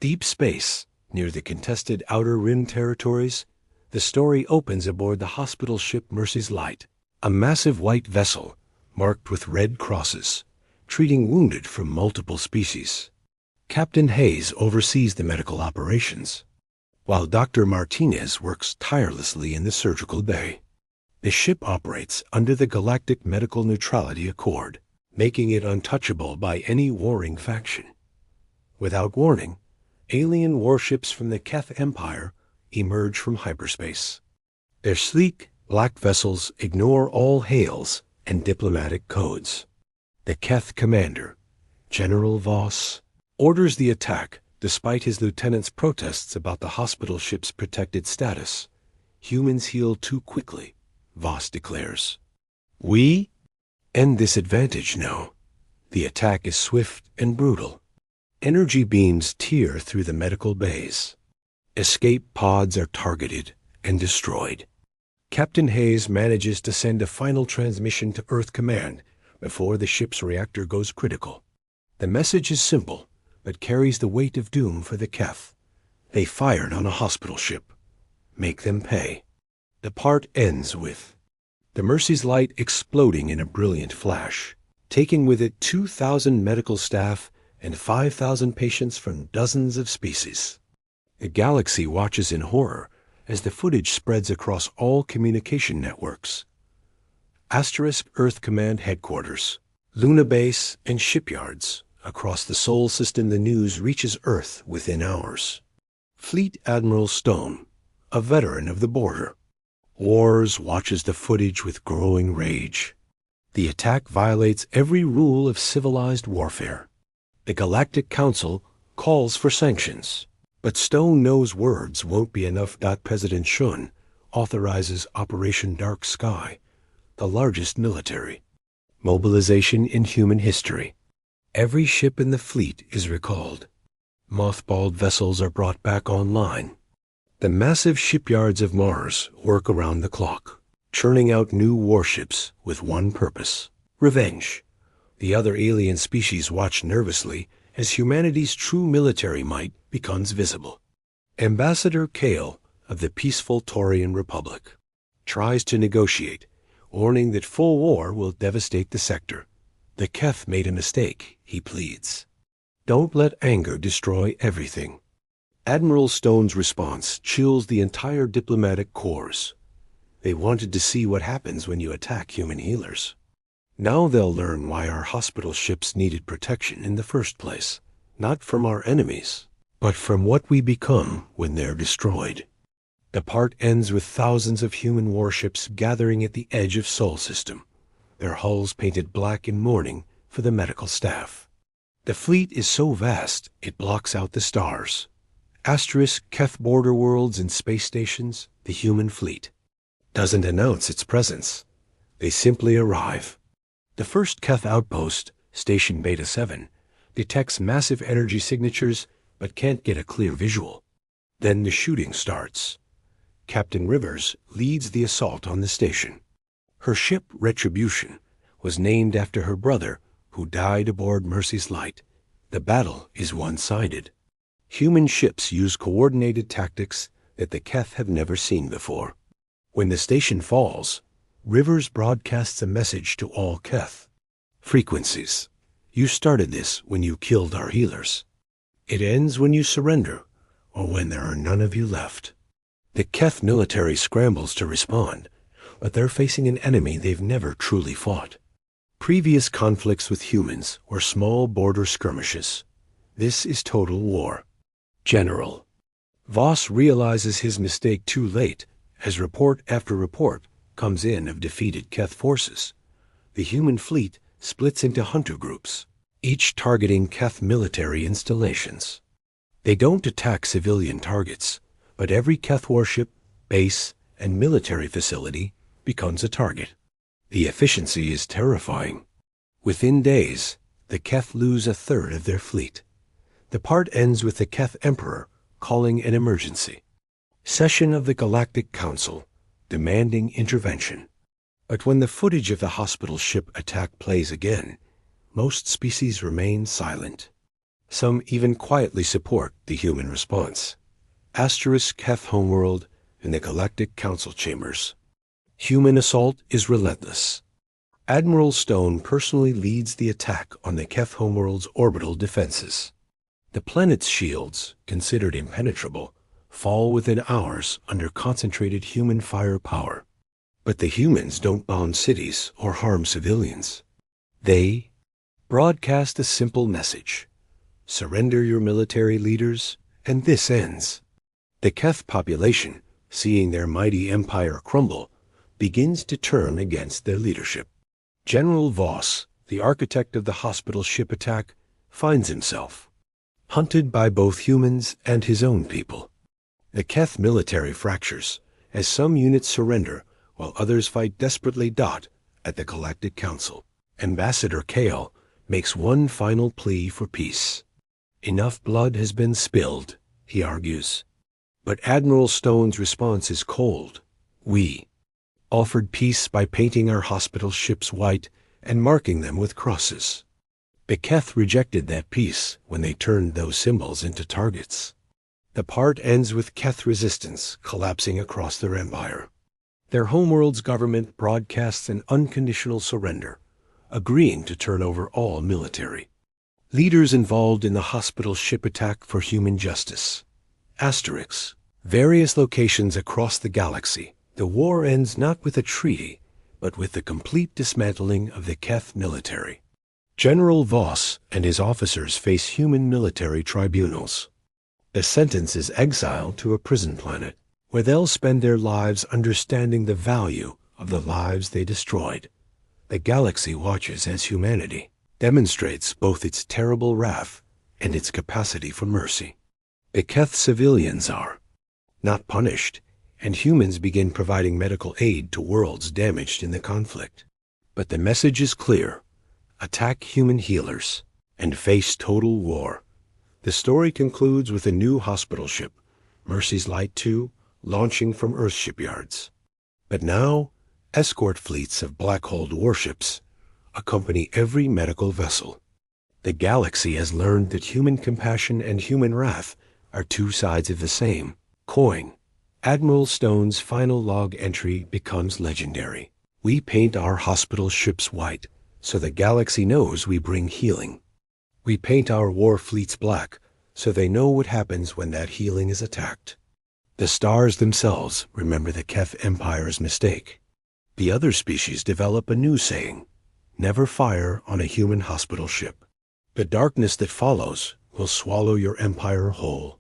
Deep space, near the contested Outer Rim territories, the story opens aboard the hospital ship Mercy's Light, a massive white vessel marked with red crosses, treating wounded from multiple species. Captain Hayes oversees the medical operations, while Dr. Martinez works tirelessly in the surgical bay. The ship operates under the Galactic Medical Neutrality Accord, making it untouchable by any warring faction. Without warning, alien warships from the Keth Empire emerge from hyperspace. Their sleek, black vessels ignore all hails and diplomatic codes. The Keth commander, General Voss, orders the attack despite his lieutenant's protests about the hospital ship's protected status. Humans heal too quickly, Voss declares. We end this advantage now. The attack is swift and brutal. Energy beams tear through the medical bays. Escape pods are targeted and destroyed. Captain Hayes manages to send a final transmission to Earth Command before the ship's reactor goes critical. The message is simple, but carries the weight of doom for the Keth. They fired on a hospital ship. Make them pay. The part ends with the Mercy's Light exploding in a brilliant flash, taking with it 2,000 medical staff and 5,000 patients from dozens of species. The galaxy watches in horror as the footage spreads across all communication networks. Earth Command headquarters, Luna Base, and shipyards. Across the Sol system, the news reaches Earth within hours. Fleet Admiral Stone, a veteran of the border, watches the footage with growing rage. The attack violates every rule of civilized warfare. The Galactic Council calls for sanctions, but Stone knows words won't be enough. President Shun authorizes Operation Dark Sky, the largest military mobilization in human history. Every ship in the fleet is recalled. Mothballed vessels are brought back online. The massive shipyards of Mars work around the clock, churning out new warships with one purpose: revenge. The other alien species watch nervously as humanity's true military might becomes visible. Ambassador Kale of the peaceful Taurian Republic tries to negotiate, warning that full war will devastate the sector. The Keth made a mistake, he pleads. Don't let anger destroy everything. Admiral Stone's response chills the entire diplomatic corps. They wanted to see what happens when you attack human healers. Now they'll learn why our hospital ships needed protection in the first place, not from our enemies, but from what we become when they're destroyed. The part ends with thousands of human warships gathering at the edge of Sol system, their hulls painted black in mourning for the medical staff. The fleet is so vast it blocks out the stars. Keth border worlds and space stations, the human fleet doesn't announce its presence. They simply arrive. The first Keth outpost, Station Beta 7, detects massive energy signatures but can't get a clear visual. Then the shooting starts. Captain Rivers leads the assault on the station. Her ship, Retribution, was named after her brother, who died aboard Mercy's Light. The battle is one-sided. Human ships use coordinated tactics that the Keth have never seen before. When the station falls, Rivers broadcasts a message to all Keth. Frequencies. You started this when you killed our healers. It ends when you surrender, or when there are none of you left. The Keth military scrambles to respond, but they're facing an enemy they've never truly fought. Previous conflicts with humans were small border skirmishes. This is total war. General Voss realizes his mistake too late, as report after report comes in of defeated Keth forces. The human fleet splits into hunter groups, each targeting Keth military installations. They don't attack civilian targets, but every Keth warship, base, and military facility becomes a target. The efficiency is terrifying. Within days, the Keth lose a third of their fleet. The part ends with the Keth Emperor calling an emergency. Session of the Galactic Council, demanding intervention. But when the footage of the hospital ship attack plays again, most species remain silent. Some even quietly support the human response. Keth homeworld in the Galactic Council chambers. Human assault is relentless. Admiral Stone personally leads the attack on the Keth homeworld's orbital defenses. The planet's shields, considered impenetrable, fall within hours under concentrated human firepower. But the humans don't bomb cities or harm civilians. They broadcast a simple message: surrender your military leaders, and this ends. The Keth population, seeing their mighty empire crumble, begins to turn against their leadership. General Voss, the architect of the hospital ship attack, finds himself hunted by both humans and his own people. The Keth military fractures as some units surrender while others fight desperately. At the Galactic Council, Ambassador Kale makes one final plea for peace. Enough blood has been spilled, he argues. But Admiral Stone's response is cold. We offered peace by painting our hospital ships white and marking them with crosses. The Keth rejected that peace when they turned those symbols into targets. The part ends with Keth resistance collapsing across their empire. Their homeworld's government broadcasts an unconditional surrender, agreeing to turn over all military. Leaders involved in the hospital ship attack for human justice. Various locations across the galaxy. The war ends not with a treaty, but with the complete dismantling of the Keth military. General Voss and his officers face human military tribunals. The sentence is exile to a prison planet, where they'll spend their lives understanding the value of the lives they destroyed. The galaxy watches as humanity demonstrates both its terrible wrath and its capacity for mercy. The Keth civilians are not punished, and humans begin providing medical aid to worlds damaged in the conflict. But the message is clear: attack human healers and face total war. The story concludes with a new hospital ship, Mercy's Light 2, launching from Earth shipyards. But now, escort fleets of black-hulled warships accompany every medical vessel. The galaxy has learned that human compassion and human wrath are two sides of the same coin. Admiral Stone's final log entry becomes legendary. We paint our hospital ships white, so the galaxy knows we bring healing. We paint our war fleets black, so they know what happens when that healing is attacked. The stars themselves remember the Keth Empire's mistake. The other species develop a new saying: never fire on a human hospital ship. The darkness that follows will swallow your empire whole.